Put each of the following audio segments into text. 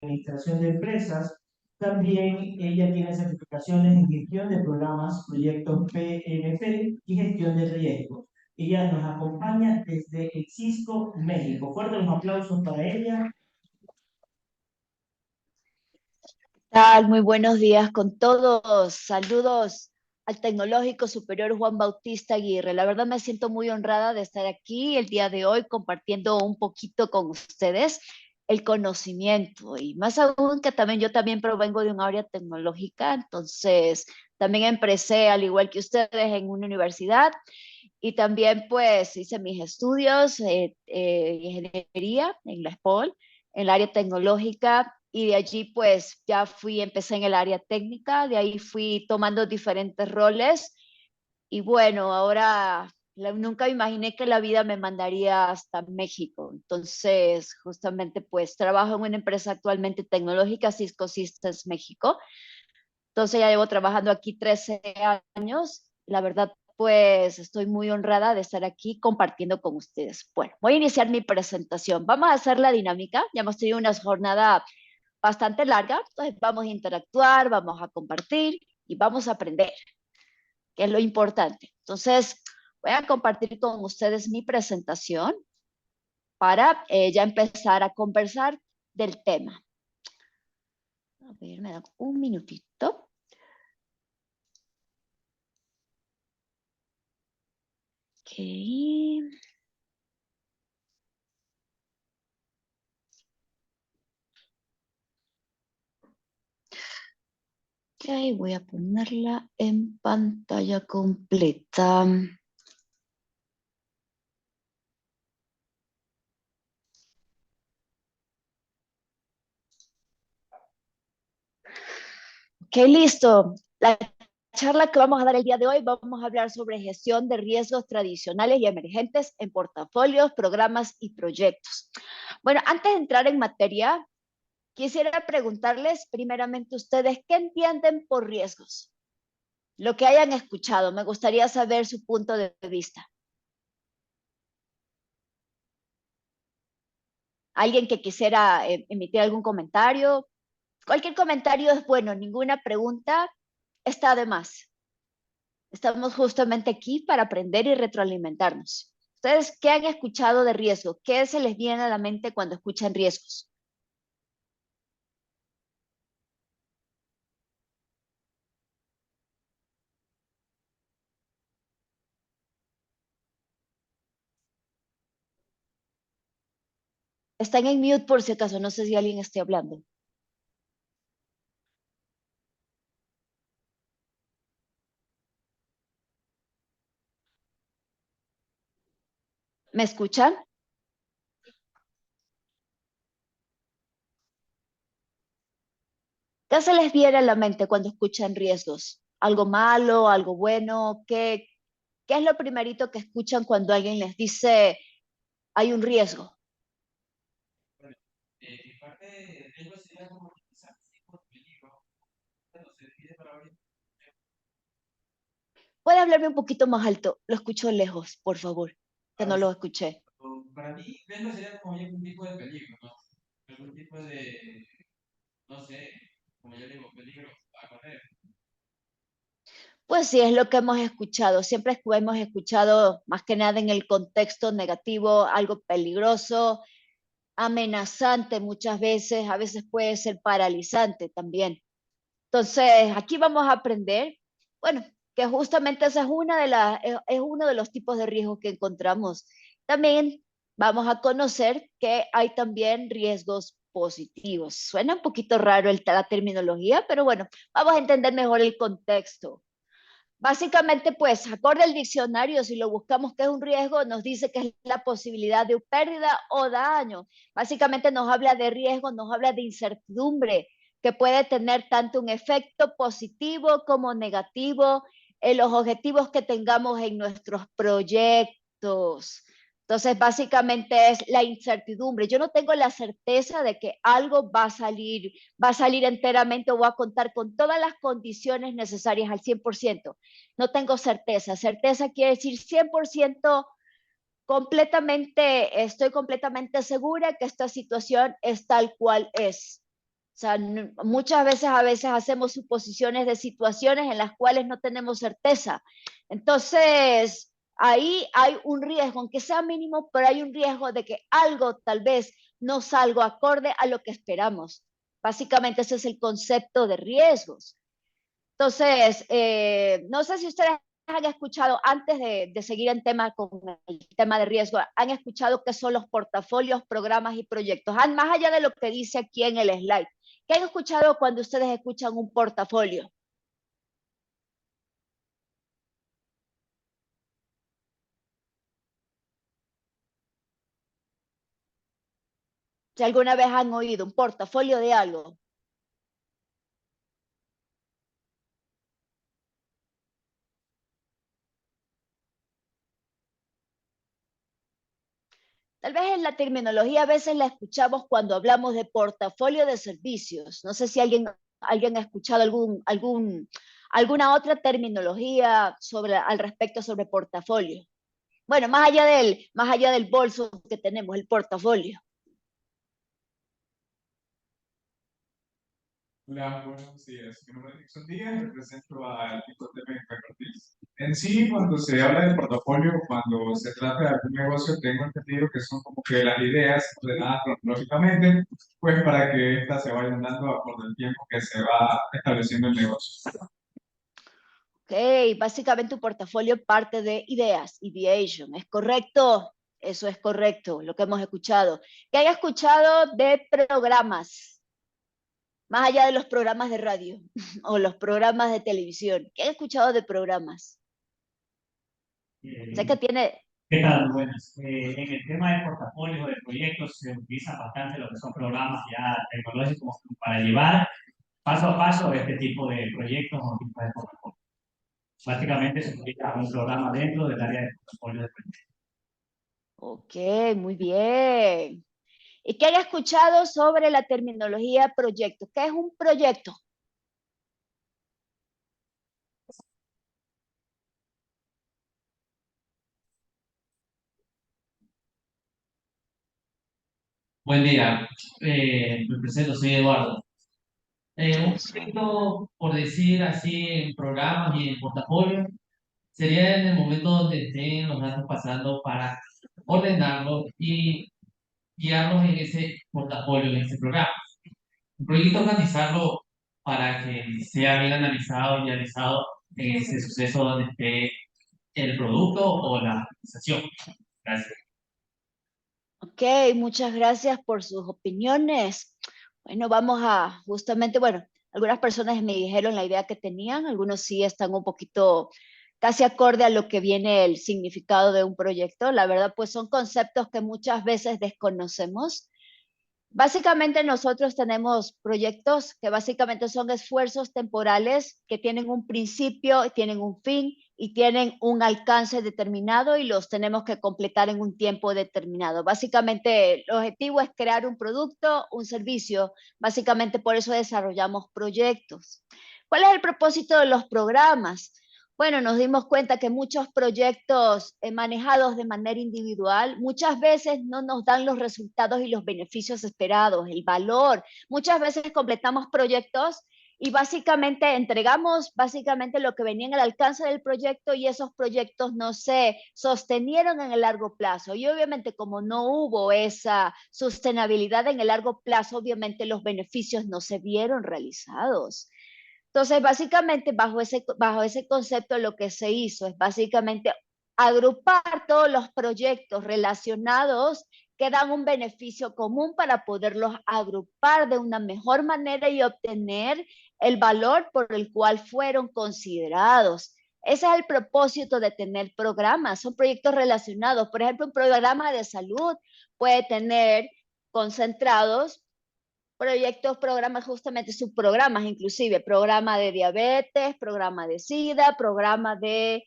administración de empresas. También ella tiene certificaciones en gestión de programas, proyectos PMP y gestión de riesgos. Ella nos acompaña desde el Cisco, México. Fuertes los aplausos para ella. Tal? Muy buenos días con todos. Saludos al Tecnológico Superior Juan Bautista Aguirre. La verdad me siento muy honrada de estar aquí el día de hoy compartiendo un poquito con ustedes el conocimiento y más aún que también yo también provengo de un área tecnológica, entonces también empecé al igual que ustedes en una universidad y también pues hice mis estudios ingeniería en la SPOL, en el área tecnológica y de allí pues ya empecé en el área técnica, de ahí fui tomando diferentes roles y bueno, ahora nunca imaginé que la vida me mandaría hasta México. Entonces, justamente pues trabajo en una empresa actualmente tecnológica, Cisco Systems México. Entonces ya llevo trabajando aquí 13 años. La verdad, pues estoy muy honrada de estar aquí compartiendo con ustedes. Bueno, voy a iniciar mi presentación. Vamos a hacer la dinámica. Ya hemos tenido una jornada bastante larga, entonces vamos a interactuar, vamos a compartir y vamos a aprender, que es lo importante. Entonces, voy a compartir con ustedes mi presentación para ya empezar a conversar del tema. A ver, me dan un minutito. Ok. Ok, voy a ponerla en pantalla completa. Ok, listo. La charla que vamos a dar el día de hoy, vamos a hablar sobre gestión de riesgos tradicionales y emergentes en portafolios, programas y proyectos. Bueno, antes de entrar en materia, quisiera preguntarles primeramente ustedes, ¿qué entienden por riesgos? Lo que hayan escuchado, me gustaría saber su punto de vista. ¿Alguien que quisiera emitir algún comentario? Cualquier comentario es bueno, ninguna pregunta está de más. Estamos justamente aquí para aprender y retroalimentarnos. ¿Ustedes qué han escuchado de riesgo? ¿Qué se les viene a la mente cuando escuchan riesgos? Están en mute por si acaso, no sé si alguien esté hablando. ¿Me escuchan? ¿Qué se les viene a la mente cuando escuchan riesgos? ¿Algo malo, algo bueno? ¿Qué es lo primerito que escuchan cuando alguien les dice hay un riesgo? Bueno, en parte de riesgo sería como quizás tipo de peligro, pero se divide para varios. ¿Puede hablarme un poquito más alto? Lo escucho lejos, por favor, que no lo escuché. Para mí, riesgo sería como ya un tipo de peligro, ¿no? Algún tipo de, no sé, como yo digo, peligro a correr. Pues sí, es lo que hemos escuchado. Siempre hemos escuchado, más que nada en el contexto negativo, algo peligroso, amenazante muchas veces, a veces puede ser paralizante también. Entonces, aquí vamos a aprender, bueno, que justamente esa es es uno de los tipos de riesgos que encontramos. También vamos a conocer que hay también riesgos positivos. Suena un poquito raro la terminología, pero bueno, vamos a entender mejor el contexto. Básicamente, pues, acorde al diccionario, si lo buscamos que es un riesgo, nos dice que es la posibilidad de pérdida o daño. Básicamente nos habla de riesgo, nos habla de incertidumbre, que puede tener tanto un efecto positivo como negativo en los objetivos que tengamos en nuestros proyectos. Entonces, básicamente es la incertidumbre. Yo no tengo la certeza de que algo va a salir enteramente o va a contar con todas las condiciones necesarias al 100%. No tengo certeza. Certeza quiere decir 100% completamente, estoy completamente segura que esta situación es tal cual es. O sea, muchas veces, a veces hacemos suposiciones de situaciones en las cuales no tenemos certeza. Entonces, ahí hay un riesgo, aunque sea mínimo, pero hay un riesgo de que algo tal vez no salga acorde a lo que esperamos. Básicamente ese es el concepto de riesgos. Entonces, no sé si ustedes han escuchado, antes de seguir en tema con el tema de riesgo, han escuchado qué son los portafolios, programas y proyectos, más allá de lo que dice aquí en el slide. ¿Qué han escuchado cuando ustedes escuchan un portafolio? Si alguna vez han oído un portafolio de algo, tal vez en la terminología a veces la escuchamos cuando hablamos de portafolio de servicios. No sé si alguien ha escuchado alguna otra terminología al respecto sobre portafolio. Bueno, más allá del bolso que tenemos, el portafolio. Hola, buenos días. Mi nombre es Nixon Díaz, represento al equipo de Ortiz. En sí, cuando se habla de portafolio, cuando se trata de algún negocio, tengo entendido que son como que las ideas ordenadas cronológicamente, pues para que éstas se vayan dando acorde al tiempo que se va estableciendo el negocio. Ok, básicamente un portafolio parte de ideas, ideation. ¿Es correcto? Eso es correcto, lo que hemos escuchado. ¿Qué hay escuchado de programas? Más allá de los programas de radio o los programas de televisión. ¿Qué he escuchado de programas? Sé que tiene... ¿Qué tal? Buenas. En el tema de portafolios o de proyectos se utilizan bastante lo que son programas ya tecnológicos para llevar paso a paso este tipo de proyectos o tipos de portafolios. Básicamente se utiliza un programa dentro del área de portafolio de proyectos. Ok, muy bien. ¿Y qué hay escuchado sobre la terminología proyecto? ¿Qué es un proyecto? Buen día, me presento, soy Eduardo. Un proyecto, por decir así, en programas y en portafolio, sería en el momento donde estén los datos pasando para ordenarlos y guiarlos en ese portafolio, en ese programa. Un proyecto organizarlo para que sea bien analizado y analizado en ese suceso donde esté el producto o la organización. Gracias. Ok, muchas gracias por sus opiniones. Bueno, vamos a justamente, bueno, algunas personas me dijeron la idea que tenían, algunos sí están un poquito casi acorde a lo que viene el significado de un proyecto. La verdad, pues son conceptos que muchas veces desconocemos. Básicamente nosotros tenemos proyectos que básicamente son esfuerzos temporales que tienen un principio, tienen un fin y tienen un alcance determinado y los tenemos que completar en un tiempo determinado. Básicamente el objetivo es crear un producto, un servicio. Básicamente por eso desarrollamos proyectos. ¿Cuál es el propósito de los programas? Bueno, nos dimos cuenta que muchos proyectos manejados de manera individual muchas veces no nos dan los resultados y los beneficios esperados, el valor. Muchas veces completamos proyectos y básicamente entregamos básicamente lo que venía en el alcance del proyecto y esos proyectos no se sostenieron en el largo plazo. Y obviamente como no hubo esa sostenibilidad en el largo plazo, obviamente los beneficios no se vieron realizados. Entonces, básicamente, bajo ese concepto, lo que se hizo es básicamente agrupar todos los proyectos relacionados que dan un beneficio común para poderlos agrupar de una mejor manera y obtener el valor por el cual fueron considerados. Ese es el propósito de tener programas, son proyectos relacionados. Por ejemplo, un programa de salud puede tener concentrados proyectos, programas, justamente subprogramas, inclusive programa de diabetes, programa de SIDA, programa de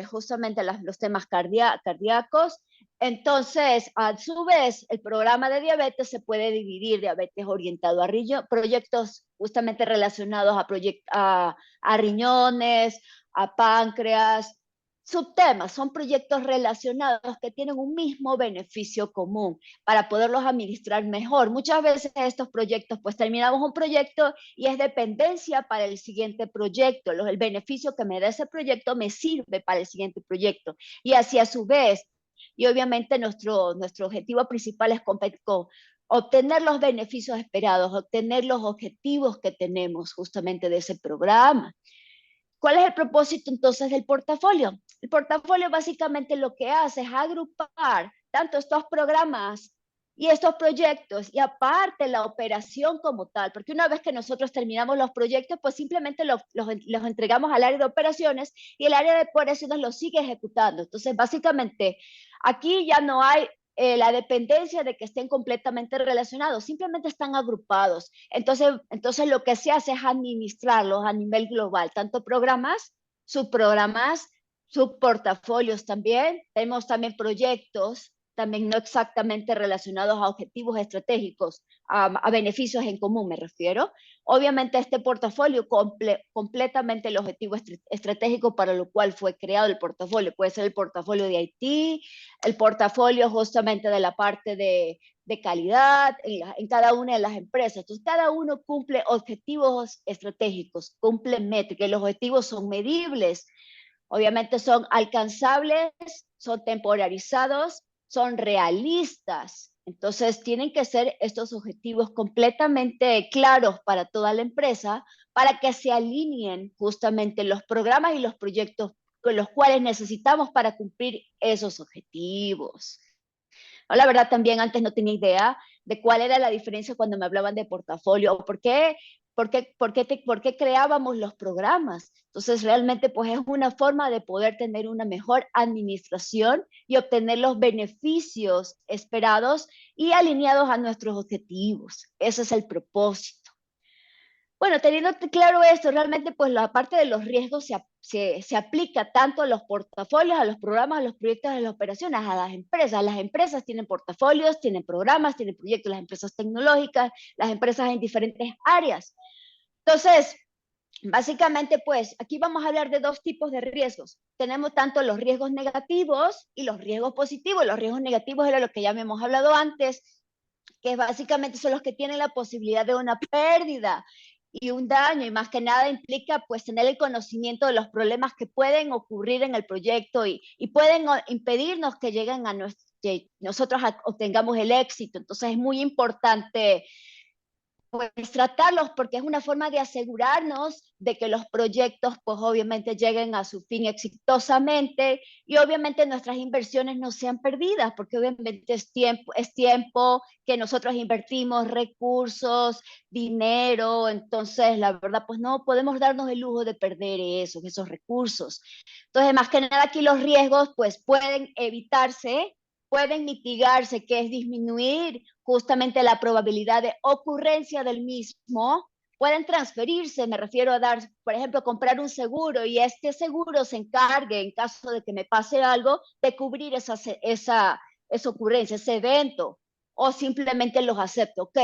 justamente los temas cardíacos. Entonces, a su vez, el programa de diabetes se puede dividir, diabetes orientado a proyectos justamente relacionados a riñones, a páncreas, subtemas, son proyectos relacionados que tienen un mismo beneficio común para poderlos administrar mejor. Muchas veces estos proyectos, pues terminamos un proyecto y es dependencia para el siguiente proyecto. El beneficio que me da ese proyecto me sirve para el siguiente proyecto. Y así a su vez, y obviamente nuestro objetivo principal es obtener los beneficios esperados, obtener los objetivos que tenemos justamente de ese programa. ¿Cuál es el propósito entonces del portafolio? El portafolio básicamente lo que hace es agrupar tanto estos programas y estos proyectos y aparte la operación como tal, porque una vez que nosotros terminamos los proyectos, pues simplemente los entregamos al área de operaciones y el área de operaciones los sigue ejecutando. Entonces, básicamente, aquí ya no hay la dependencia de que estén completamente relacionados, simplemente están agrupados. Entonces lo que se hace es administrarlos a nivel global, tanto programas, subprogramas, subportafolios también. Tenemos también proyectos, también no exactamente relacionados a objetivos estratégicos, a beneficios en común me refiero. Obviamente este portafolio completamente el objetivo estratégico para lo cual fue creado el portafolio. Puede ser el portafolio de IT, el portafolio justamente de la parte de calidad en cada una de las empresas. Entonces, cada uno cumple objetivos estratégicos, cumple métricas. Los objetivos son medibles, obviamente son alcanzables, son temporalizados, son realistas. Entonces, tienen que ser estos objetivos completamente claros para toda la empresa para que se alineen justamente los programas y los proyectos con los cuales necesitamos para cumplir esos objetivos. No, la verdad también antes no tenía idea de cuál era la diferencia cuando me hablaban de portafolio o por qué creábamos los programas. Entonces realmente pues es una forma de poder tener una mejor administración y obtener los beneficios esperados y alineados a nuestros objetivos. Ese es el propósito. Bueno, teniendo claro esto, realmente pues la parte de los riesgos se aplica tanto a los portafolios, a los programas, a los proyectos, a las operaciones, a las empresas. Las empresas tienen portafolios, tienen programas, tienen proyectos, las empresas tecnológicas, las empresas en diferentes áreas. Entonces, básicamente pues aquí vamos a hablar de dos tipos de riesgos. Tenemos tanto los riesgos negativos y los riesgos positivos. Los riesgos negativos era lo que ya hemos hablado antes, que básicamente son los que tienen la posibilidad de una pérdida y un daño, y más que nada implica pues tener el conocimiento de los problemas que pueden ocurrir en el proyecto y pueden impedirnos que lleguen a que nosotros obtengamos el éxito. Entonces es muy importante pues tratarlos porque es una forma de asegurarnos de que los proyectos pues obviamente lleguen a su fin exitosamente y obviamente nuestras inversiones no sean perdidas porque obviamente es tiempo que nosotros invertimos, recursos, dinero. Entonces la verdad pues no podemos darnos el lujo de perder esos recursos. Entonces más que nada aquí los riesgos pues pueden evitarse, pueden mitigarse, que es disminuir justamente la probabilidad de ocurrencia del mismo. Pueden transferirse, me refiero a dar, por ejemplo, comprar un seguro y este seguro se encargue, en caso de que me pase algo, de cubrir esa ocurrencia, ese evento, o simplemente los acepto. Ok,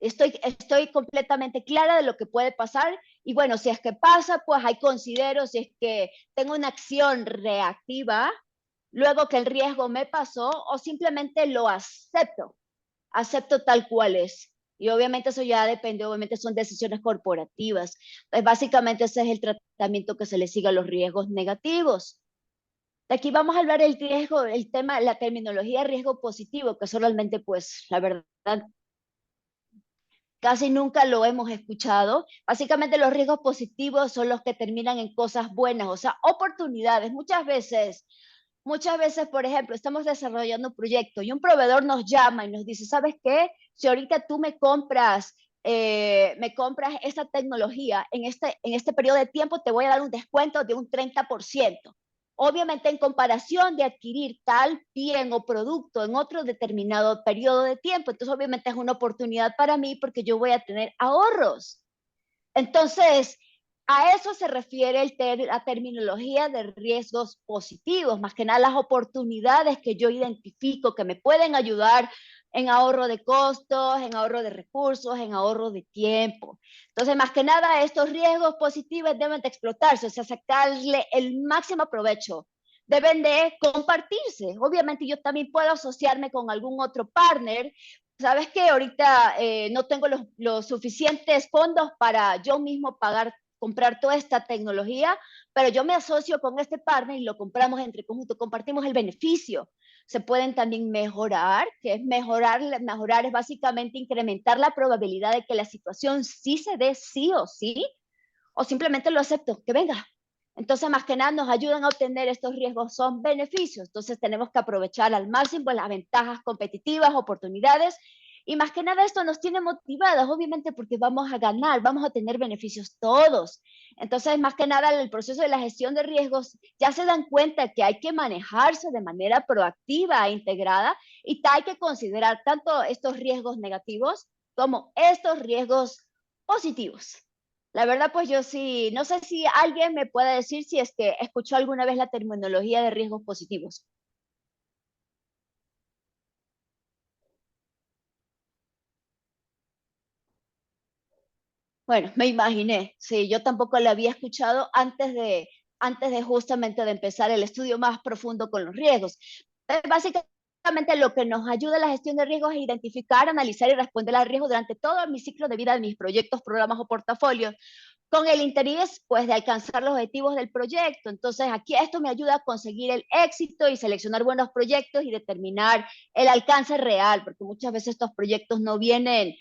estoy completamente clara de lo que puede pasar y bueno, si es que pasa, pues ahí considero, si es que tengo una acción reactiva, luego que el riesgo me pasó o simplemente lo acepto tal cual es. Y obviamente eso ya depende, obviamente son decisiones corporativas. Pues básicamente ese es el tratamiento que se le sigue a los riesgos negativos. De aquí vamos a hablar del riesgo, el tema, la terminología riesgo positivo, que solamente pues la verdad casi nunca lo hemos escuchado. Básicamente los riesgos positivos son los que terminan en cosas buenas, o sea, oportunidades. Muchas veces, por ejemplo, estamos desarrollando un proyecto y un proveedor nos llama y nos dice, ¿sabes qué? Si ahorita tú me compras esta tecnología, en este periodo de tiempo te voy a dar un descuento de un 30%. Obviamente, en comparación de adquirir tal bien o producto en otro determinado periodo de tiempo, entonces obviamente es una oportunidad para mí porque yo voy a tener ahorros. Entonces, a eso se refiere la terminología de riesgos positivos, más que nada las oportunidades que yo identifico que me pueden ayudar en ahorro de costos, en ahorro de recursos, en ahorro de tiempo. Entonces, más que nada, estos riesgos positivos deben de explotarse, o sea, sacarle el máximo provecho. deben de compartirse. Obviamente yo también puedo asociarme con algún otro partner. Sabes que ahorita no tengo los suficientes fondos para yo mismo comprar toda esta tecnología, pero yo me asocio con este partner y lo compramos entre conjunto, compartimos el beneficio. Se pueden también mejorar, que es mejorar es básicamente incrementar la probabilidad de que la situación sí se dé sí, o simplemente lo acepto, que venga. Entonces, más que nada, nos ayudan a obtener estos riesgos, son beneficios. Entonces, tenemos que aprovechar al máximo las ventajas competitivas, oportunidades, y más que nada esto nos tiene motivadas, obviamente porque vamos a ganar, vamos a tener beneficios todos. Entonces, más que nada, el proceso de la gestión de riesgos ya se dan cuenta que hay que manejarse de manera proactiva e integrada y hay que considerar tanto estos riesgos negativos como estos riesgos positivos. La verdad, pues yo sí, no sé si alguien me puede decir si es que escuchó alguna vez la terminología de riesgos positivos. Bueno, me imaginé, sí, yo tampoco la había escuchado antes de justamente de empezar el estudio más profundo con los riesgos. Básicamente lo que nos ayuda a la gestión de riesgos es identificar, analizar y responder al riesgo durante todo mi ciclo de vida de mis proyectos, programas o portafolios, con el interés pues de alcanzar los objetivos del proyecto. Entonces aquí esto me ayuda a conseguir el éxito y seleccionar buenos proyectos y determinar el alcance real, porque muchas veces estos proyectos no vienen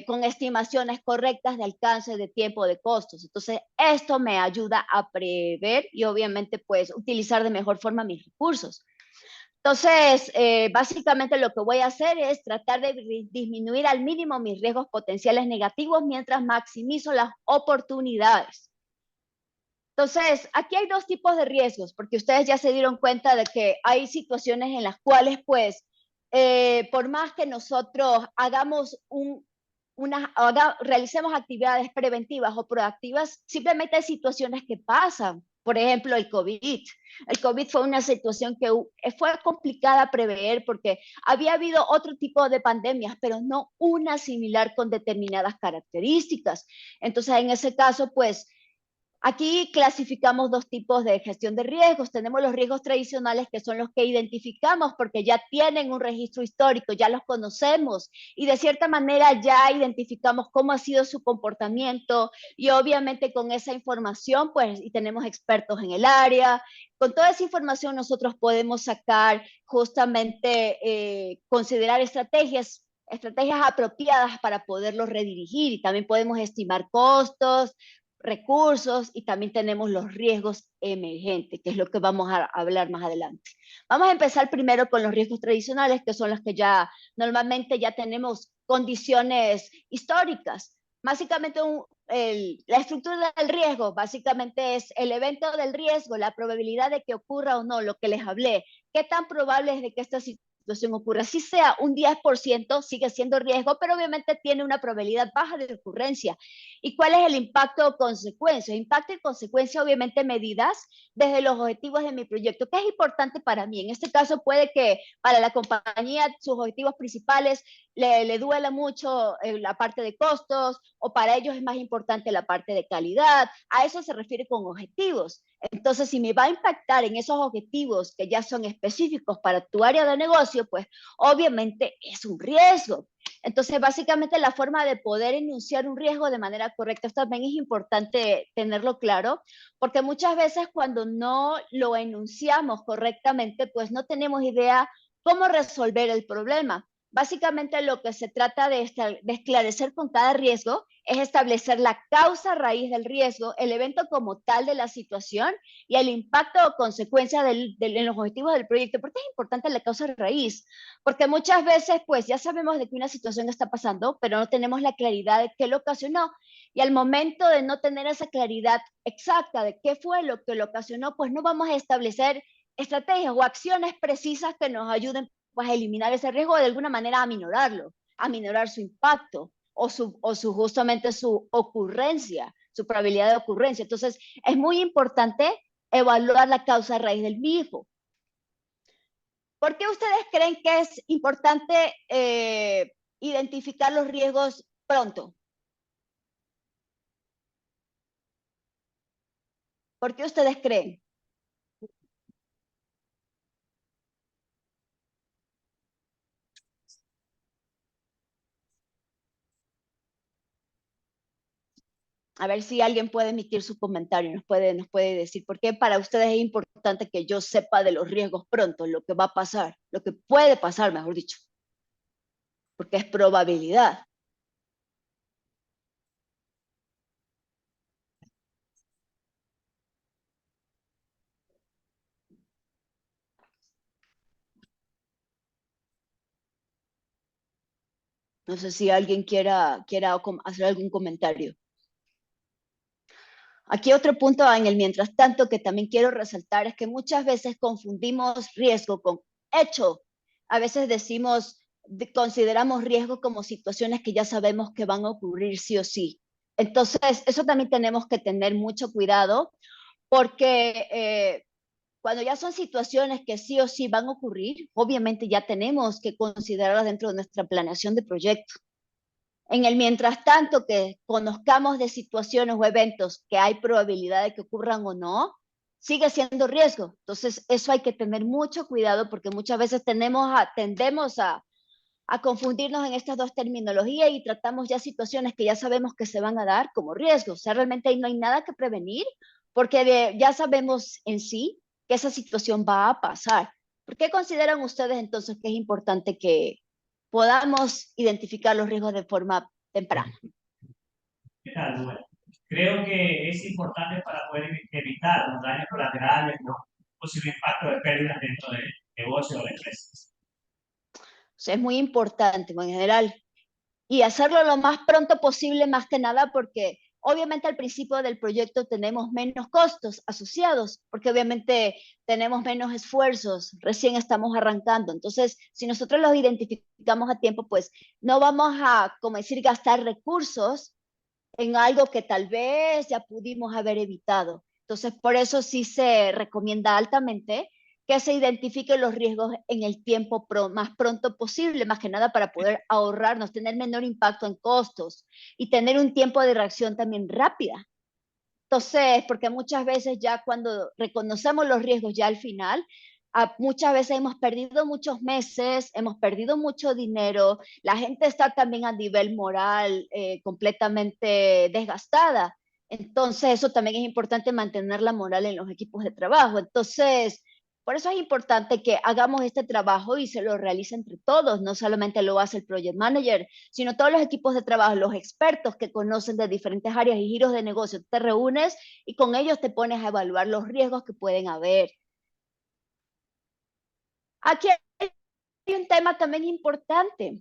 con estimaciones correctas de alcance, de tiempo, de costos. Entonces esto me ayuda a prever y obviamente pues utilizar de mejor forma mis recursos. Entonces, básicamente lo que voy a hacer es tratar de disminuir al mínimo mis riesgos potenciales negativos mientras maximizo las oportunidades. Entonces, aquí hay dos tipos de riesgos, porque ustedes ya se dieron cuenta de que hay situaciones en las cuales, pues, por más que nosotros realicemos actividades preventivas o proactivas, simplemente hay situaciones que pasan. Por ejemplo, el COVID. El COVID fue una situación que fue complicada prever porque había habido otro tipo de pandemias, pero no una similar con determinadas características. Entonces, en ese caso, pues, aquí clasificamos dos tipos de gestión de riesgos. Tenemos los riesgos tradicionales, que son los que identificamos porque ya tienen un registro histórico, ya los conocemos y de cierta manera ya identificamos cómo ha sido su comportamiento y obviamente con esa información, pues, y tenemos expertos en el área. Con toda esa información nosotros podemos sacar justamente, considerar estrategias apropiadas para poderlos redirigir y también podemos estimar costos, recursos y también tenemos los riesgos emergentes, que es lo que vamos a hablar más adelante. Vamos a empezar primero con los riesgos tradicionales, que son los que ya normalmente ya tenemos condiciones históricas. Básicamente la estructura del riesgo básicamente es el evento del riesgo, la probabilidad de que ocurra o no, lo que les hablé. ¿Qué tan probable es de que esta situación ocurra? Si sea un 10%, sigue siendo riesgo, pero obviamente tiene una probabilidad baja de ocurrencia. ¿Y cuál es el impacto o consecuencia? Impacto y consecuencia, obviamente, medidas desde los objetivos de mi proyecto, que es importante para mí. En este caso puede que para la compañía sus objetivos principales le duela mucho la parte de costos, o para ellos es más importante la parte de calidad. A eso se refiere con objetivos. Entonces, si me va a impactar en esos objetivos que ya son específicos para tu área de negocio, pues obviamente es un riesgo. Entonces, básicamente la forma de poder enunciar un riesgo de manera correcta también es importante tenerlo claro, porque muchas veces cuando no lo enunciamos correctamente, pues no tenemos idea cómo resolver el problema. Básicamente lo que se trata de esclarecer con cada riesgo es establecer la causa raíz del riesgo, el evento como tal de la situación y el impacto o consecuencia en los objetivos del proyecto. ¿Por qué es importante la causa raíz? Porque muchas veces pues ya sabemos de que una situación está pasando, pero no tenemos la claridad de qué lo ocasionó. Y al momento de no tener esa claridad exacta de qué fue lo que lo ocasionó, pues no vamos a establecer estrategias o acciones precisas que nos ayuden pues a eliminar ese riesgo, de alguna manera a minorar su impacto o justamente su ocurrencia, su probabilidad de ocurrencia. Entonces, es muy importante evaluar la causa raíz del mismo. ¿Por qué ustedes creen que es importante identificar los riesgos pronto? ¿Por qué ustedes creen? A ver si alguien puede emitir su comentario, nos puede decir por qué para ustedes es importante que yo sepa de los riesgos pronto, lo que va a pasar, lo que puede pasar, mejor dicho, porque es probabilidad. No sé si alguien quiera hacer algún comentario. Aquí otro punto en el mientras tanto que también quiero resaltar es que muchas veces confundimos riesgo con hecho. A veces consideramos riesgo como situaciones que ya sabemos que van a ocurrir sí o sí. Entonces, eso también tenemos que tener mucho cuidado porque cuando ya son situaciones que sí o sí van a ocurrir, obviamente ya tenemos que considerarlas dentro de nuestra planeación de proyecto. En el mientras tanto que conozcamos de situaciones o eventos que hay probabilidad de que ocurran o no, sigue siendo riesgo. Entonces, eso hay que tener mucho cuidado porque muchas veces tendemos a confundirnos en estas dos terminologías y tratamos ya situaciones que ya sabemos que se van a dar como riesgos. O sea, realmente ahí no hay nada que prevenir porque ya sabemos en sí que esa situación va a pasar. ¿Por qué consideran ustedes entonces que es importante que podamos identificar los riesgos de forma temprana? ¿Qué tal? Bueno, creo que es importante para poder evitar los daños colaterales, los posibles impactos de pérdidas dentro del negocio o la empresa. O sea, es muy importante en general y hacerlo lo más pronto posible, más que nada porque obviamente al principio del proyecto tenemos menos costos asociados, porque obviamente tenemos menos esfuerzos, recién estamos arrancando. Entonces, si nosotros los identificamos a tiempo, pues no vamos a, como decir, gastar recursos en algo que tal vez ya pudimos haber evitado. Entonces, por eso sí se recomienda altamente que se identifiquen los riesgos en el tiempo más pronto posible, más que nada para poder ahorrarnos, tener menor impacto en costos y tener un tiempo de reacción también rápida. Entonces, porque muchas veces ya cuando reconocemos los riesgos ya al final, muchas veces hemos perdido muchos meses, hemos perdido mucho dinero, la gente está también a nivel moral completamente desgastada. Entonces, eso también es importante mantener la moral en los equipos de trabajo. Entonces, por eso es importante que hagamos este trabajo y se lo realice entre todos, no solamente lo hace el project manager, sino todos los equipos de trabajo, los expertos que conocen de diferentes áreas y giros de negocio. Te reúnes y con ellos te pones a evaluar los riesgos que pueden haber. Aquí hay un tema también importante,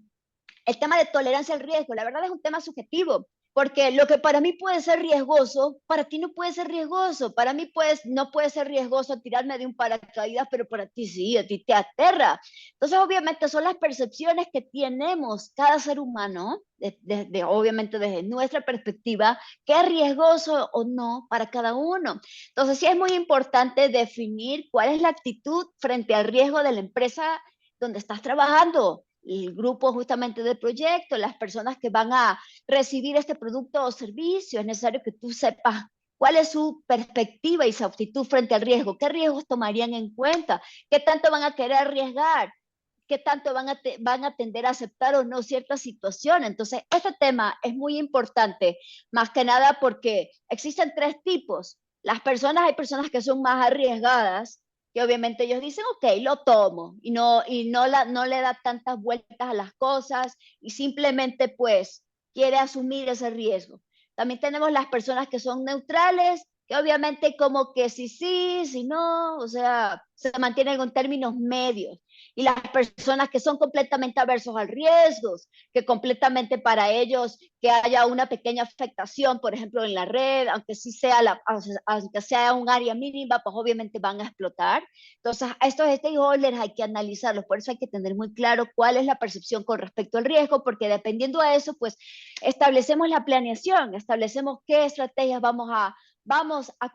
el tema de tolerancia al riesgo. La verdad es un tema subjetivo, porque lo que para mí puede ser riesgoso, para ti no puede ser riesgoso. Para mí no puede ser riesgoso tirarme de un paracaídas, pero para ti sí, a ti te aterra. Entonces, obviamente, son las percepciones que tenemos cada ser humano, obviamente desde nuestra perspectiva, qué es riesgoso o no para cada uno. Entonces, sí es muy importante definir cuál es la actitud frente al riesgo de la empresa donde estás trabajando, el grupo justamente del proyecto, las personas que van a recibir este producto o servicio. Es necesario que tú sepas cuál es su perspectiva y su actitud frente al riesgo, qué riesgos tomarían en cuenta, qué tanto van a querer arriesgar, qué tanto van a tender a aceptar o no cierta situación. Entonces, este tema es muy importante, más que nada porque existen tres tipos. Hay personas que son más arriesgadas, que obviamente ellos dicen, ok, lo tomo, no le da tantas vueltas a las cosas y simplemente pues quiere asumir ese riesgo. También tenemos las personas que son neutrales, que obviamente como que sí, si no, o sea, se mantienen en términos medios. Y las personas que son completamente aversos al riesgo, que completamente para ellos que haya una pequeña afectación, por ejemplo, en la red, aunque sea un área mínima, pues obviamente van a explotar. Entonces, a estos stakeholders hay que analizarlos, por eso hay que tener muy claro cuál es la percepción con respecto al riesgo, porque dependiendo de eso, pues establecemos la planeación, establecemos qué estrategias vamos a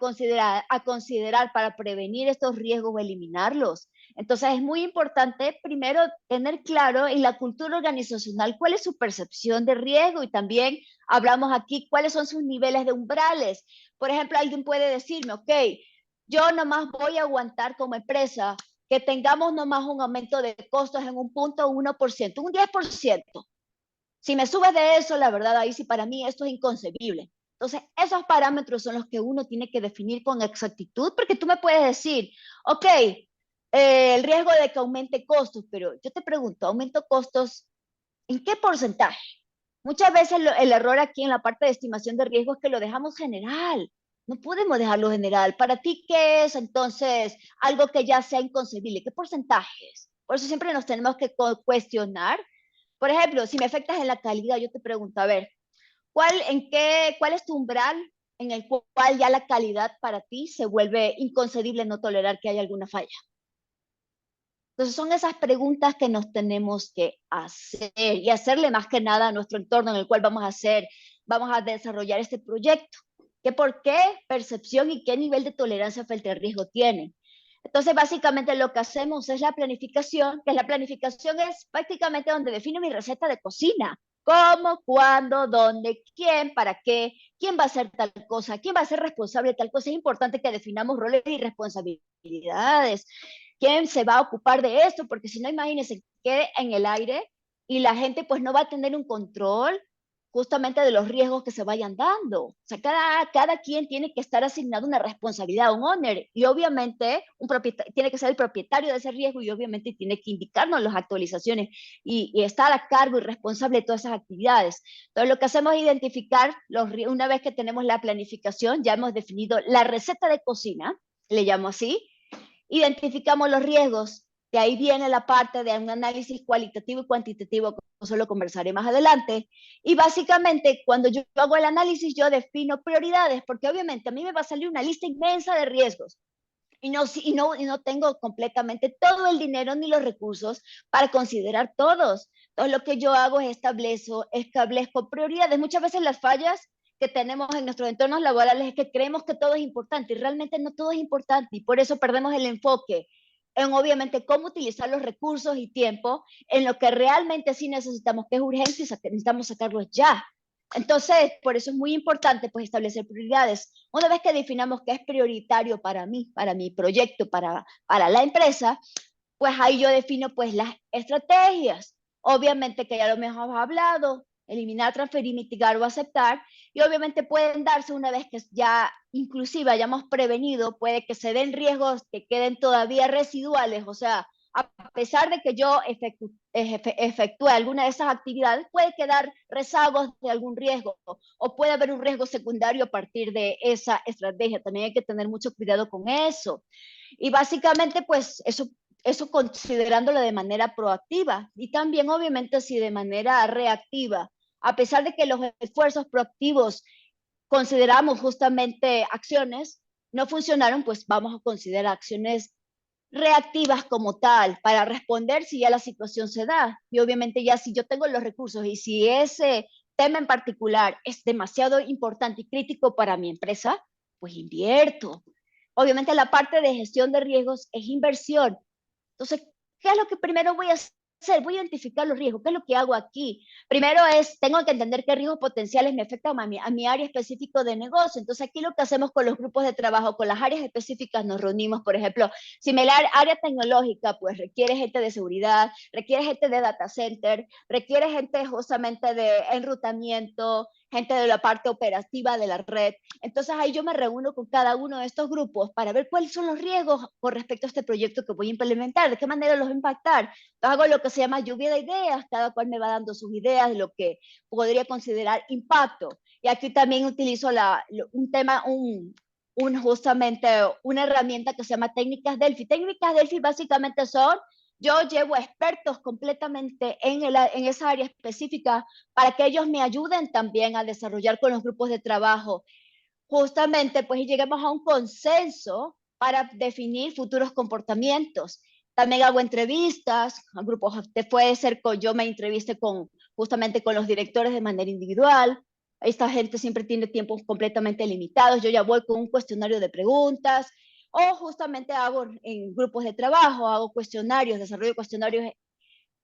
considerar para prevenir estos riesgos o eliminarlos. Entonces es muy importante primero tener claro en la cultura organizacional cuál es su percepción de riesgo y también hablamos aquí cuáles son sus niveles de umbrales. Por ejemplo, alguien puede decirme, ok, yo nomás voy a aguantar como empresa que tengamos nomás un aumento de costos en un punto 1%, un 10%. Si me subes de eso, la verdad, ahí sí para mí esto es inconcebible. Entonces, esos parámetros son los que uno tiene que definir con exactitud, porque tú me puedes decir, ok, el riesgo de que aumente costos, pero yo te pregunto, ¿aumento costos en qué porcentaje? Muchas veces el error aquí en la parte de estimación de riesgo es que lo dejamos general. No podemos dejarlo general. ¿Para ti qué es entonces algo que ya sea inconcebible? ¿Qué porcentajes? Por eso siempre nos tenemos que cuestionar. Por ejemplo, si me afectas en la calidad, yo te pregunto, a ver, ¿cuál es tu umbral en el cual ya la calidad para ti se vuelve inconcebible no tolerar que haya alguna falla? Entonces son esas preguntas que nos tenemos que hacer y hacerle más que nada a nuestro entorno en el cual vamos a desarrollar este proyecto. ¿Por qué percepción y qué nivel de tolerancia frente al riesgo tienen? Entonces básicamente lo que hacemos es la planificación, que la planificación es prácticamente donde defino mi receta de cocina. ¿Cómo, cuándo, dónde, quién, para qué, quién va a hacer tal cosa, quién va a ser responsable de tal cosa? Es importante que definamos roles y responsabilidades. ¿Quién se va a ocupar de esto? Porque si no, imagínense, quede en el aire y la gente pues no va a tener un control justamente de los riesgos que se vayan dando. O sea, cada quien tiene que estar asignado una responsabilidad, un owner, y obviamente tiene que ser el propietario de ese riesgo y obviamente tiene que indicarnos las actualizaciones y estar a cargo y responsable de todas esas actividades. Entonces, lo que hacemos es identificar, una vez que tenemos la planificación, ya hemos definido la receta de cocina, le llamo así, identificamos los riesgos. De ahí viene la parte de un análisis cualitativo y cuantitativo, que eso lo conversaré más adelante. Y básicamente, cuando yo hago el análisis, yo defino prioridades, porque obviamente a mí me va a salir una lista inmensa de riesgos. Y no tengo completamente todo el dinero ni los recursos para considerar todos. Entonces, lo que yo hago es establezco prioridades. Muchas veces las fallas que tenemos en nuestros entornos laborales es que creemos que todo es importante y realmente no todo es importante y por eso perdemos el enfoque en obviamente cómo utilizar los recursos y tiempo en lo que realmente sí necesitamos, que es urgente y necesitamos sacarlos ya. Entonces, por eso es muy importante pues establecer prioridades. Una vez que definamos qué es prioritario para mí, para mi proyecto, para la empresa, pues ahí yo defino pues las estrategias. Obviamente que ya lo hemos hablado, eliminar, transferir, mitigar o aceptar, y obviamente pueden darse una vez que ya inclusive hayamos prevenido, puede que se den riesgos que queden todavía residuales, o sea, a pesar de que yo efectúe alguna de esas actividades, puede quedar rezagos de algún riesgo o puede haber un riesgo secundario a partir de esa estrategia. También hay que tener mucho cuidado con eso. Y básicamente, pues eso considerándolo de manera proactiva y también obviamente si de manera reactiva, a pesar de que los esfuerzos proactivos consideramos justamente acciones, no funcionaron, pues vamos a considerar acciones reactivas como tal para responder si ya la situación se da. Y obviamente ya si yo tengo los recursos y si ese tema en particular es demasiado importante y crítico para mi empresa, pues invierto. Obviamente la parte de gestión de riesgos es inversión. Entonces, ¿qué es lo que primero voy a hacer? Voy a identificar los riesgos. ¿Qué es lo que hago aquí? Primero tengo que entender qué riesgos potenciales me afectan a mi área específica de negocio. Entonces, aquí lo que hacemos con los grupos de trabajo, con las áreas específicas, nos reunimos, por ejemplo, si mi área tecnológica, pues requiere gente de seguridad, requiere gente de data center, requiere gente justamente de enrutamiento, gente de la parte operativa de la red. Entonces ahí yo me reúno con cada uno de estos grupos para ver cuáles son los riesgos con respecto a este proyecto que voy a implementar, de qué manera los va a impactar. Entonces hago lo que se llama lluvia de ideas, cada cual me va dando sus ideas de lo que podría considerar impacto. Y aquí también utilizo justamente una herramienta que se llama técnicas Delphi. Técnicas Delphi básicamente son, yo llevo expertos completamente en esa área específica para que ellos me ayuden también a desarrollar con los grupos de trabajo justamente pues lleguemos a un consenso para definir futuros comportamientos. También hago entrevistas a grupos, puede ser que yo me entreviste justamente con los directores de manera individual. Esta gente siempre tiene tiempos completamente limitados. Yo ya voy con un cuestionario de preguntas o justamente hago en grupos de trabajo, hago cuestionarios, desarrollo cuestionarios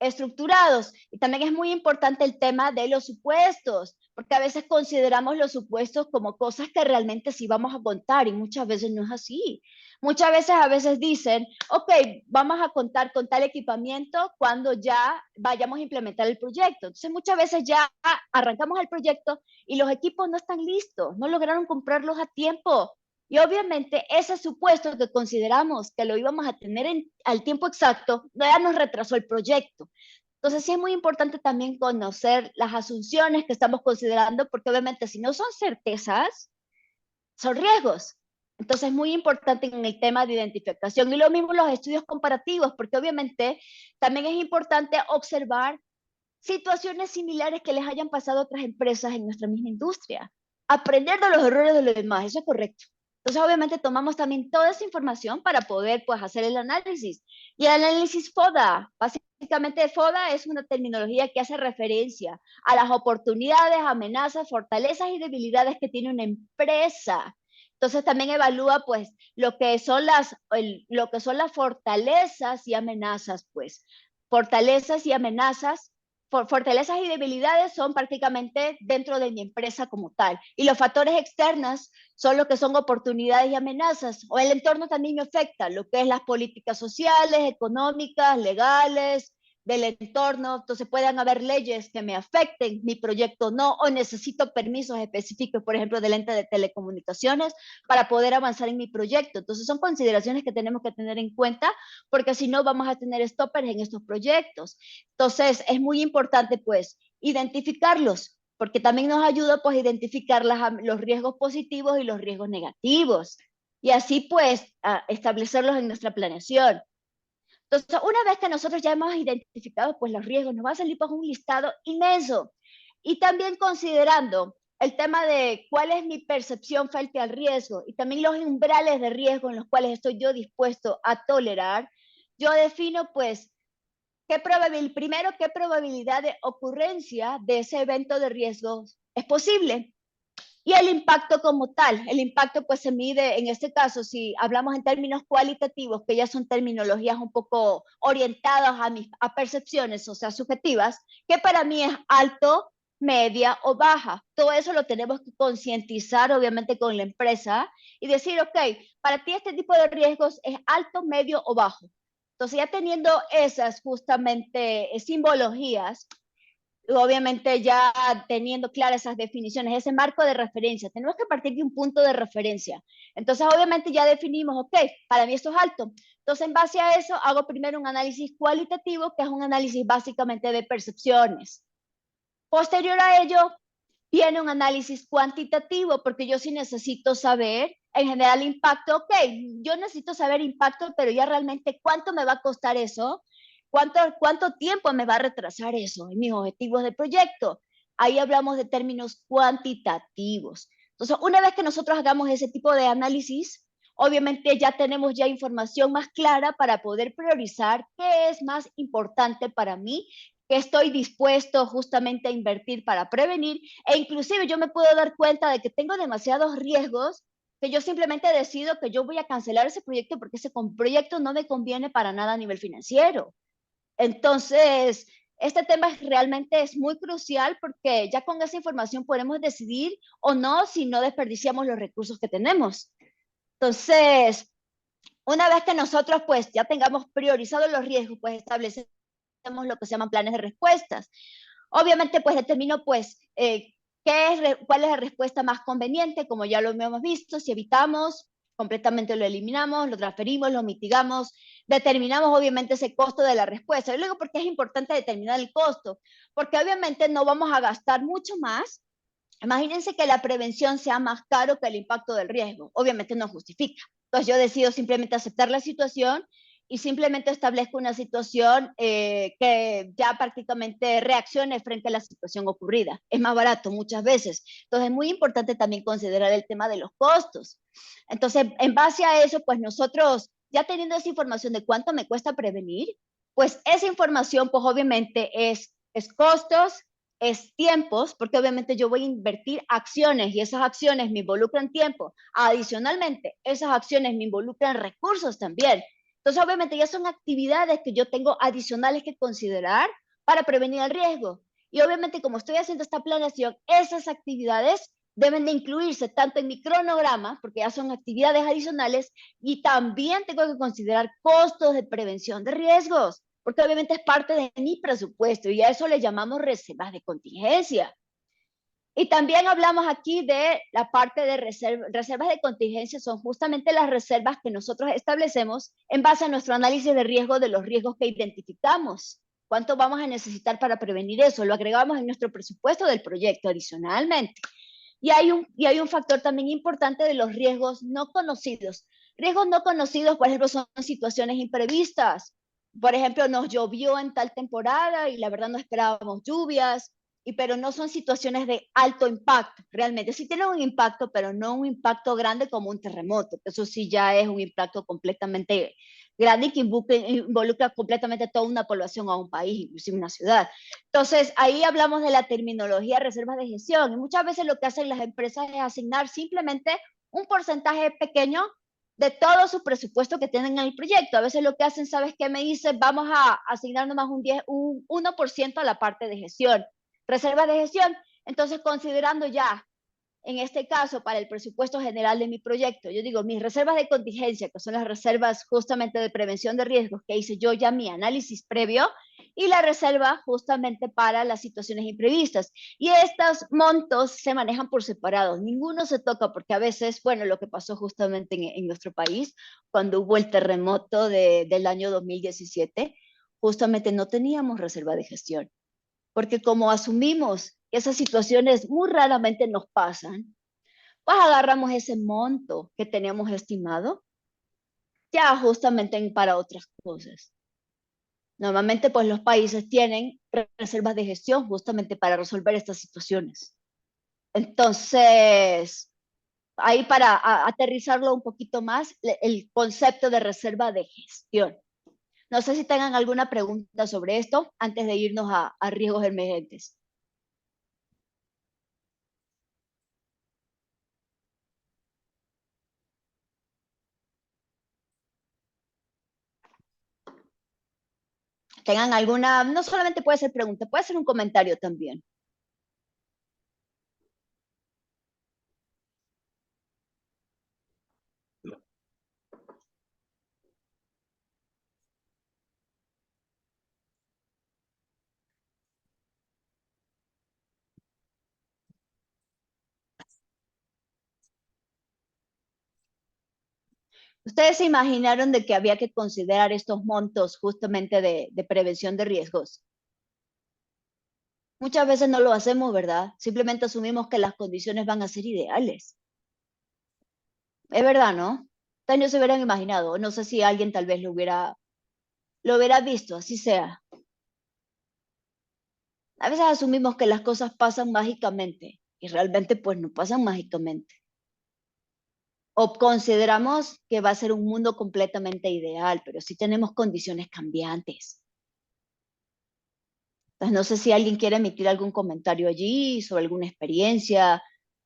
estructurados. Y también es muy importante el tema de los supuestos, porque a veces consideramos los supuestos como cosas que realmente sí vamos a contar y muchas veces no es así. Muchas veces a veces dicen, ok, vamos a contar con tal equipamiento cuando ya vayamos a implementar el proyecto. Entonces muchas veces ya arrancamos el proyecto y los equipos no están listos, no lograron comprarlos a tiempo. Y obviamente ese supuesto que consideramos que lo íbamos a tener al tiempo exacto, ya nos retrasó el proyecto. Entonces sí es muy importante también conocer las asunciones que estamos considerando, porque obviamente si no son certezas, son riesgos. Entonces es muy importante en el tema de identificación. Y lo mismo los estudios comparativos, porque obviamente también es importante observar situaciones similares que les hayan pasado a otras empresas en nuestra misma industria. Aprender de los errores de los demás, eso es correcto. Entonces, obviamente, tomamos también toda esa información para poder, pues, hacer el análisis. Y el análisis FODA, básicamente FODA es una terminología que hace referencia a las oportunidades, amenazas, fortalezas y debilidades que tiene una empresa. Entonces, también evalúa, pues, lo que son las fortalezas y amenazas, pues. Fortalezas y amenazas, fortalezas y debilidades son prácticamente dentro de mi empresa como tal. Y los factores externos son lo que son oportunidades y amenazas. O el entorno también me afecta, lo que es las políticas sociales, económicas, legales, del entorno. Entonces pueden haber leyes que me afecten, mi proyecto no, o necesito permisos específicos, por ejemplo, del ente de telecomunicaciones para poder avanzar en mi proyecto. Entonces son consideraciones que tenemos que tener en cuenta, porque si no vamos a tener stoppers en estos proyectos. Entonces es muy importante pues identificarlos, porque también nos ayuda pues a identificar los riesgos positivos y los riesgos negativos, y así pues a establecerlos en nuestra planeación. Entonces, una vez que nosotros ya hemos identificado pues los riesgos, nos va a salir pues un listado inmenso. Y también considerando el tema de cuál es mi percepción frente al riesgo y también los umbrales de riesgo en los cuales estoy yo dispuesto a tolerar, yo defino pues qué probabilidad de ocurrencia de ese evento de riesgo es posible. Y el impacto como tal, el impacto pues se mide, en este caso, si hablamos en términos cualitativos, que ya son terminologías un poco orientadas a percepciones, o sea, subjetivas, que para mí es alto, media o baja. Todo eso lo tenemos que concientizar, obviamente, con la empresa y decir, ok, para ti este tipo de riesgos es alto, medio o bajo. Entonces, ya teniendo esas justamente simbologías, obviamente ya teniendo claras esas definiciones, ese marco de referencia, tenemos que partir de un punto de referencia. Entonces, obviamente ya definimos, ok, para mí esto es alto. Entonces, en base a eso, hago primero un análisis cualitativo, que es un análisis básicamente de percepciones. Posterior a ello, viene un análisis cuantitativo, porque yo sí necesito saber, en general, impacto. Ok, yo necesito saber impacto, pero ya realmente, ¿cuánto me va a costar eso? ¿Cuánto tiempo me va a retrasar eso en mis objetivos de proyecto? Ahí hablamos de términos cuantitativos. Entonces, una vez que nosotros hagamos ese tipo de análisis, obviamente ya tenemos ya información más clara para poder priorizar qué es más importante para mí, qué estoy dispuesto justamente a invertir para prevenir, e inclusive yo me puedo dar cuenta de que tengo demasiados riesgos que yo simplemente decido que yo voy a cancelar ese proyecto porque ese proyecto no me conviene para nada a nivel financiero. Entonces, este tema realmente es muy crucial, porque ya con esa información podemos decidir o no si no desperdiciamos los recursos que tenemos. Entonces, una vez que nosotros pues ya tengamos priorizados los riesgos, pues establecemos lo que se llaman planes de respuestas. Obviamente pues determino pues cuál es la respuesta más conveniente, como ya lo hemos visto. Si evitamos, completamente lo eliminamos, lo transferimos, lo mitigamos, determinamos obviamente ese costo de la respuesta. Y luego, ¿por qué es importante determinar el costo? Porque obviamente no vamos a gastar mucho más. Imagínense que la prevención sea más caro que el impacto del riesgo. Obviamente no justifica. Entonces yo decido simplemente aceptar la situación y simplemente establezco una situación que ya prácticamente reaccione frente a la situación ocurrida. Es más barato muchas veces. Entonces es muy importante también considerar el tema de los costos. Entonces, en base a eso, pues nosotros, ya teniendo esa información de cuánto me cuesta prevenir, pues esa información, pues obviamente es costos, es tiempos, porque obviamente yo voy a invertir acciones y esas acciones me involucran tiempo. Adicionalmente, esas acciones me involucran recursos también. Entonces, obviamente, ya son actividades que yo tengo adicionales que considerar para prevenir el riesgo. Y obviamente, como estoy haciendo esta planeación, esas actividades deben de incluirse tanto en mi cronograma, porque ya son actividades adicionales, y también tengo que considerar costos de prevención de riesgos, porque obviamente es parte de mi presupuesto y a eso le llamamos reservas de contingencia. Y también hablamos aquí de la parte de reservas de contingencia, son justamente las reservas que nosotros establecemos en base a nuestro análisis de riesgo de los riesgos que identificamos. ¿Cuánto vamos a necesitar para prevenir eso? Lo agregamos en nuestro presupuesto del proyecto adicionalmente. Y hay un factor también importante de los riesgos no conocidos. Riesgos no conocidos, por ejemplo, son situaciones imprevistas. Por ejemplo, nos llovió en tal temporada y la verdad no esperábamos lluvias, pero no son situaciones de alto impacto, realmente. Sí tienen un impacto, pero no un impacto grande como un terremoto. Eso sí ya es un impacto completamente grande y que involucra completamente toda una población o un país, inclusive una ciudad. Entonces, ahí hablamos de la terminología reservas de gestión. Y muchas veces lo que hacen las empresas es asignar simplemente un porcentaje pequeño de todo su presupuesto que tienen en el proyecto. A veces lo que hacen, ¿sabes qué? Me dicen, vamos a asignar nomás un 1% a la parte de gestión, reservas de gestión. Entonces, considerando ya en este caso, para el presupuesto general de mi proyecto, yo digo, mis reservas de contingencia, que son las reservas justamente de prevención de riesgos, que hice yo ya mi análisis previo, y la reserva justamente para las situaciones imprevistas. Y estos montos se manejan por separado, ninguno se toca, porque a veces, bueno, lo que pasó justamente en nuestro país, cuando hubo el terremoto del año 2017, justamente no teníamos reserva de gestión, porque como asumimos que esas situaciones muy raramente nos pasan, pues agarramos ese monto que teníamos estimado ya justamente para otras cosas. Normalmente pues los países tienen reservas de gestión justamente para resolver estas situaciones. Entonces, ahí para aterrizarlo un poquito más, el concepto de reserva de gestión. No sé si tengan alguna pregunta sobre esto antes de irnos a riesgos emergentes. Tengan alguna, no solamente puede ser pregunta, puede ser un comentario también. ¿Ustedes se imaginaron de que había que considerar estos montos justamente de prevención de riesgos? Muchas veces no lo hacemos, ¿verdad? Simplemente asumimos que las condiciones van a ser ideales. Es verdad, ¿no? Ustedes no se hubieran imaginado. No sé si alguien tal vez lo hubiera visto, así sea. A veces asumimos que las cosas pasan mágicamente y realmente pues no pasan mágicamente. O consideramos que va a ser un mundo completamente ideal, pero sí tenemos condiciones cambiantes. Entonces, no sé si alguien quiere emitir algún comentario allí sobre alguna experiencia,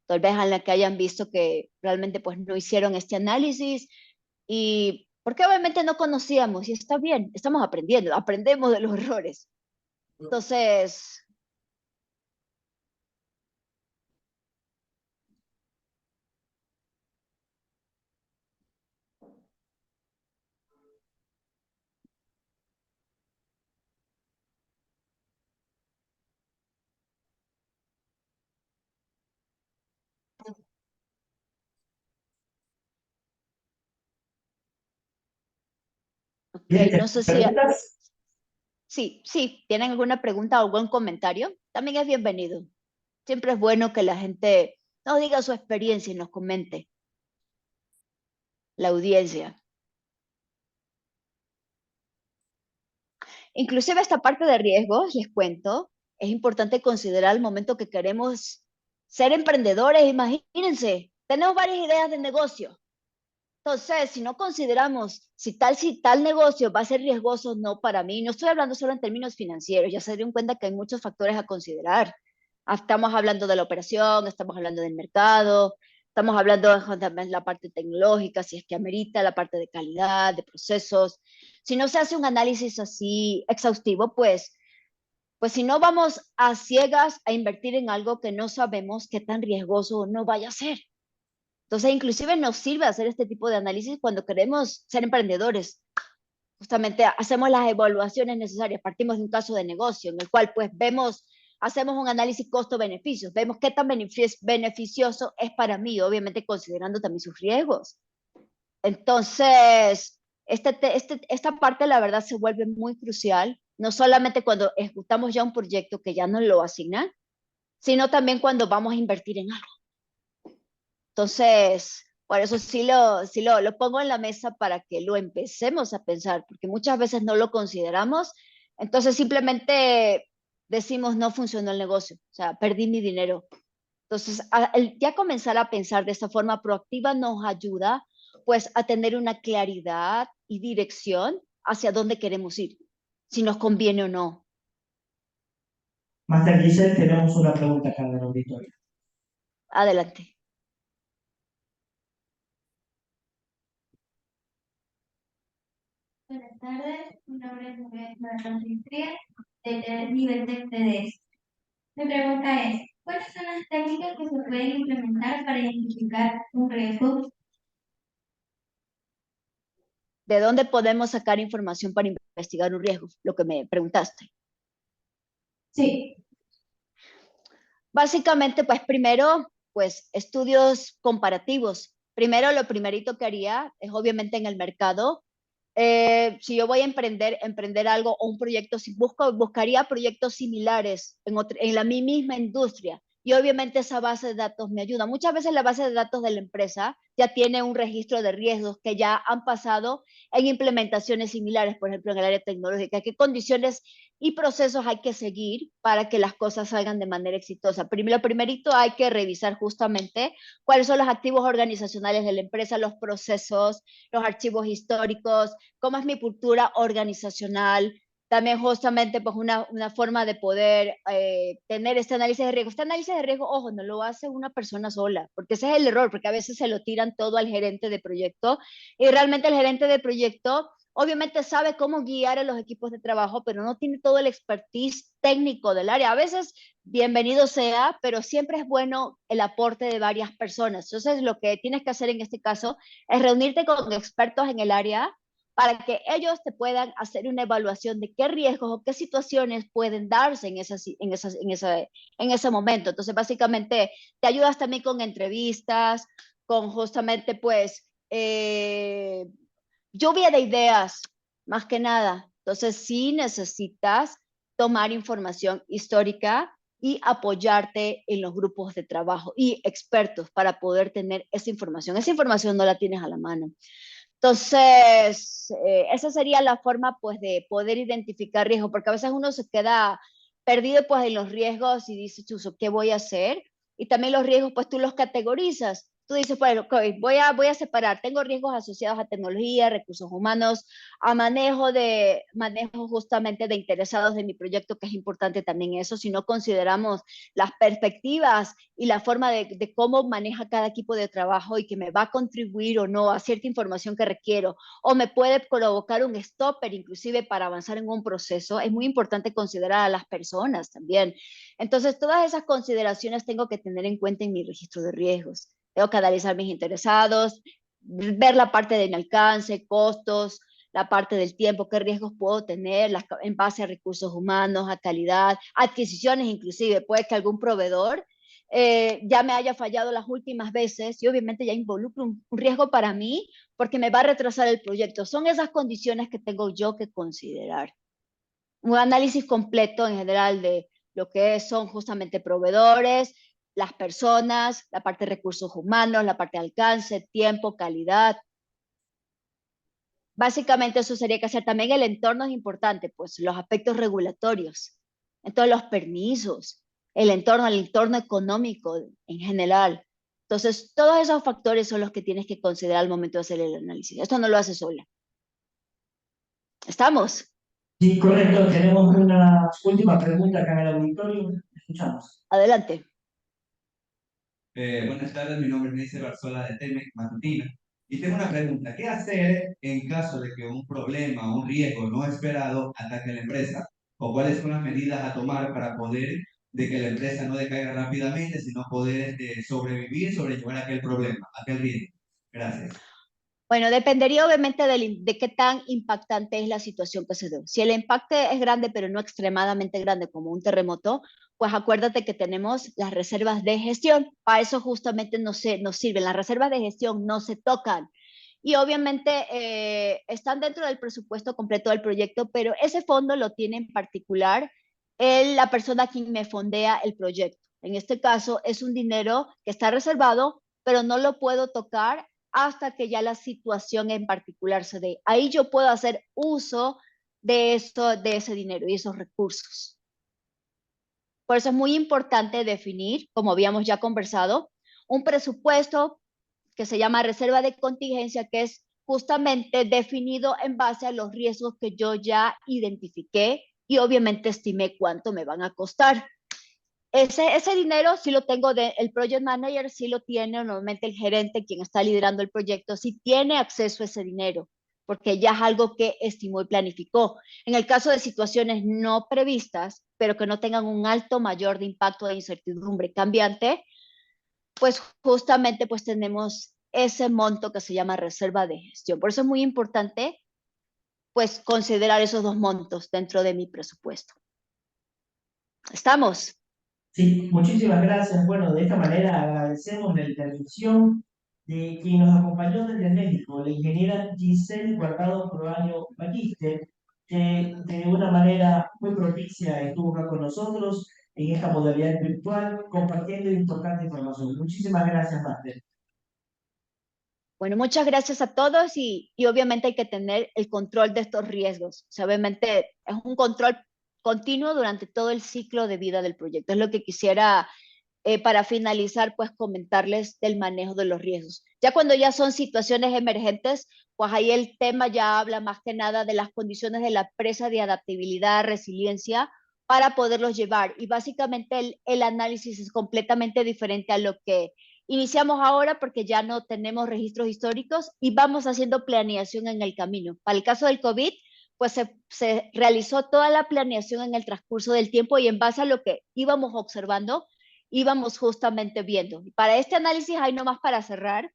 tal vez en la que hayan visto que realmente pues no hicieron este análisis y porque obviamente no conocíamos y está bien, estamos aprendiendo, aprendemos de los errores. Entonces, ok, ¿Tienes no sé si, preguntas? sí, ¿tienen alguna pregunta o algún comentario? También es bienvenido. Siempre es bueno que la gente nos diga su experiencia y nos comente, la audiencia. Inclusive esta parte de riesgos, les cuento, es importante considerar el momento que queremos ser emprendedores. Imagínense, tenemos varias ideas de negocio. Entonces, si no consideramos si tal negocio va a ser riesgoso o no para mí, no estoy hablando solo en términos financieros, ya se dieron cuenta que hay muchos factores a considerar. Estamos hablando de la operación, estamos hablando del mercado, Estamos hablando de la parte tecnológica, si es que amerita, la parte de calidad, de procesos. Si no se hace un análisis así exhaustivo, pues si no vamos a ciegas a invertir en algo que no sabemos qué tan riesgoso no vaya a ser. Entonces, inclusive nos sirve hacer este tipo de análisis cuando queremos ser emprendedores. Justamente hacemos las evaluaciones necesarias, partimos de un caso de negocio en el cual pues hacemos un análisis costo-beneficios, vemos qué tan beneficioso es para mí, obviamente considerando también sus riesgos. Entonces, esta parte la verdad se vuelve muy crucial, no solamente cuando ejecutamos ya un proyecto que ya nos lo asignan, sino también cuando vamos a invertir en algo. Entonces, por eso sí lo pongo en la mesa para que lo empecemos a pensar, porque muchas veces no lo consideramos, entonces simplemente decimos no funcionó el negocio, o sea, perdí mi dinero. Entonces, ya comenzar a pensar de esta forma proactiva nos ayuda pues a tener una claridad y dirección hacia dónde queremos ir, si nos conviene o no. Master Giselle, tenemos una pregunta acá en el auditorio. Adelante. Buenas tardes, mi nombre es Marta Friel, del nivel de TDS. Mi pregunta es, ¿cuáles son las técnicas que se pueden implementar para identificar un riesgo? ¿De dónde podemos sacar información para investigar un riesgo? Lo que me preguntaste. Sí. Básicamente, pues primero, pues estudios comparativos. Primero, lo primerito que haría es obviamente en el mercado. Si yo voy a emprender algo o un proyecto, si buscaría proyectos similares en la misma industria. Y obviamente esa base de datos me ayuda. Muchas veces la base de datos de la empresa ya tiene un registro de riesgos que ya han pasado en implementaciones similares, por ejemplo, en el área tecnológica. ¿Qué condiciones y procesos hay que seguir para que las cosas salgan de manera exitosa? Lo primerito hay que revisar justamente cuáles son los activos organizacionales de la empresa, los procesos, los archivos históricos, cómo es mi cultura organizacional, también justamente pues una forma de poder tener este análisis de riesgo. Este análisis de riesgo, ojo, no lo hace una persona sola, porque ese es el error, porque a veces se lo tiran todo al gerente de proyecto y realmente el gerente de proyecto obviamente sabe cómo guiar a los equipos de trabajo, pero no tiene todo el expertise técnico del área. A veces, bienvenido sea, pero siempre es bueno el aporte de varias personas. Entonces, lo que tienes que hacer en este caso es reunirte con expertos en el área para que ellos te puedan hacer una evaluación de qué riesgos o qué situaciones pueden darse en ese momento. Entonces, básicamente, te ayudas también con entrevistas, con justamente, pues, lluvia de ideas, más que nada. Entonces, sí necesitas tomar información histórica y apoyarte en los grupos de trabajo y expertos para poder tener esa información. Esa información no la tienes a la mano. Entonces, esa sería la forma, pues, de poder identificar riesgos, porque a veces uno se queda perdido, pues, en los riesgos y dice, chuso, ¿qué voy a hacer? Y también los riesgos, pues, tú los categorizas. Tú dices, bueno, okay, voy a separar. Tengo riesgos asociados a tecnología, recursos humanos, a manejo justamente de interesados de mi proyecto, que es importante también eso. Si no consideramos las perspectivas y la forma de cómo maneja cada equipo de trabajo y que me va a contribuir o no a cierta información que requiero, o me puede provocar un stopper inclusive para avanzar en un proceso, es muy importante considerar a las personas también. Entonces, todas esas consideraciones tengo que tener en cuenta en mi registro de riesgos. Tengo que analizar mis interesados, ver la parte de mi alcance, costos, la parte del tiempo, qué riesgos puedo tener en base a recursos humanos, a calidad, adquisiciones inclusive. Puede que algún proveedor ya me haya fallado las últimas veces y obviamente ya involucro un riesgo para mí porque me va a retrasar el proyecto. Son esas condiciones que tengo yo que considerar. Un análisis completo en general de lo que son justamente proveedores, las personas, la parte de recursos humanos, la parte de alcance, tiempo, calidad. Básicamente eso sería que hacer. También el entorno es importante, pues los aspectos regulatorios, entonces los permisos, el entorno económico en general. Entonces, todos esos factores son los que tienes que considerar al momento de hacer el análisis. Esto no lo haces sola. ¿Estamos? Sí, correcto. Tenemos una última pregunta acá en el auditorio. Escuchamos. Adelante. Buenas tardes, mi nombre es Neisser Barzola de Temec, Matutina. Y tengo una pregunta, ¿qué hacer en caso de que un problema o un riesgo no esperado ataque a la empresa? ¿O cuáles son las medidas a tomar para poder de que la empresa no decaiga rápidamente, sino poder sobrevivir, sobrellevar aquel problema, aquel riesgo? Gracias. Bueno, dependería obviamente de qué tan impactante es la situación que se dio. Si el impacto es grande, pero no extremadamente grande como un terremoto, pues acuérdate que tenemos las reservas de gestión. Para eso justamente nos sirven. Las reservas de gestión no se tocan. Y obviamente están dentro del presupuesto completo del proyecto, pero ese fondo lo tiene en particular la persona a quien me fondea el proyecto. En este caso es un dinero que está reservado, pero no lo puedo tocar hasta que ya la situación en particular se dé. Ahí yo puedo hacer uso de ese dinero y esos recursos. Por eso es muy importante definir, como habíamos ya conversado, un presupuesto que se llama reserva de contingencia, que es justamente definido en base a los riesgos que yo ya identifiqué y obviamente estimé cuánto me van a costar. Ese dinero sí lo tengo el project manager, sí lo tiene normalmente el gerente, quien está liderando el proyecto, sí tiene acceso a ese dinero, porque ya es algo que estimó y planificó. En el caso de situaciones no previstas, pero que no tengan un alto mayor de impacto de incertidumbre cambiante, pues justamente pues tenemos ese monto que se llama reserva de gestión. Por eso es muy importante pues considerar esos dos montos dentro de mi presupuesto. ¿Estamos? Sí, muchísimas gracias. Bueno, de esta manera agradecemos la intervención de quien nos acompañó desde México, la ingeniera Giselle Guardado Proaño Magíster, que de una manera muy propicia estuvo acá con nosotros en esta modalidad virtual, compartiendo importante información. Muchísimas gracias, Máster. Bueno, muchas gracias a todos y obviamente hay que tener el control de estos riesgos. O sea, obviamente es un control continuo durante todo el ciclo de vida del proyecto. Es lo que quisiera para finalizar, pues comentarles del manejo de los riesgos. Ya cuando ya son situaciones emergentes, pues ahí el tema ya habla más que nada de las condiciones de la empresa de adaptabilidad, resiliencia, para poderlos llevar. Y básicamente el análisis es completamente diferente a lo que iniciamos ahora porque ya no tenemos registros históricos y vamos haciendo planeación en el camino. Para el caso del COVID, pues se realizó toda la planeación en el transcurso del tiempo y en base a lo que íbamos observando, íbamos justamente viendo. Y para este análisis, ahí nomás para cerrar,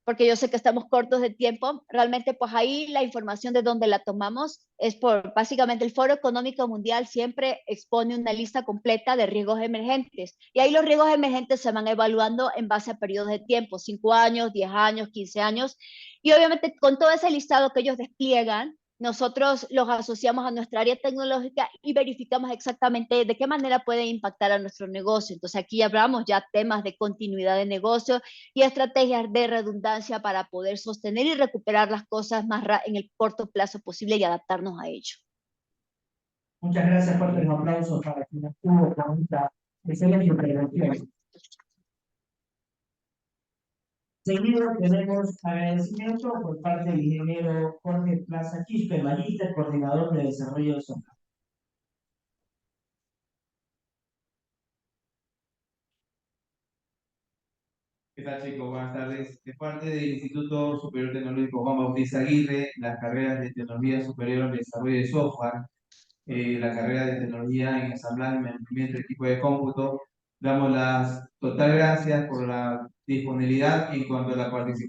porque yo sé que estamos cortos de tiempo, realmente pues ahí la información de dónde la tomamos es por básicamente el Foro Económico Mundial siempre expone una lista completa de riesgos emergentes y ahí los riesgos emergentes se van evaluando en base a periodos de tiempo, 5 años, 10 años, 15 años y obviamente con todo ese listado que ellos despliegan, nosotros los asociamos a nuestra área tecnológica y verificamos exactamente de qué manera puede impactar a nuestro negocio. Entonces aquí hablamos ya temas de continuidad de negocio y estrategias de redundancia para poder sostener y recuperar las cosas más en el corto plazo posible y adaptarnos a ello. Muchas gracias, fuertes aplausos para quien estuvo con esta excelente intervención. Seguido tenemos agradecimiento por parte del ingeniero Jorge Plaza Quispe, magíster, coordinador de desarrollo de software. ¿Qué tal, chicos? Buenas tardes. De parte del Instituto Superior Tecnológico Juan Bautista Aguirre, las carreras de Tecnología Superior en Desarrollo de Software, la carrera de Tecnología en Ensamblaje y Mantenimiento de Equipo de Cómputo, damos las total gracias por la disponibilidad en cuanto a la participación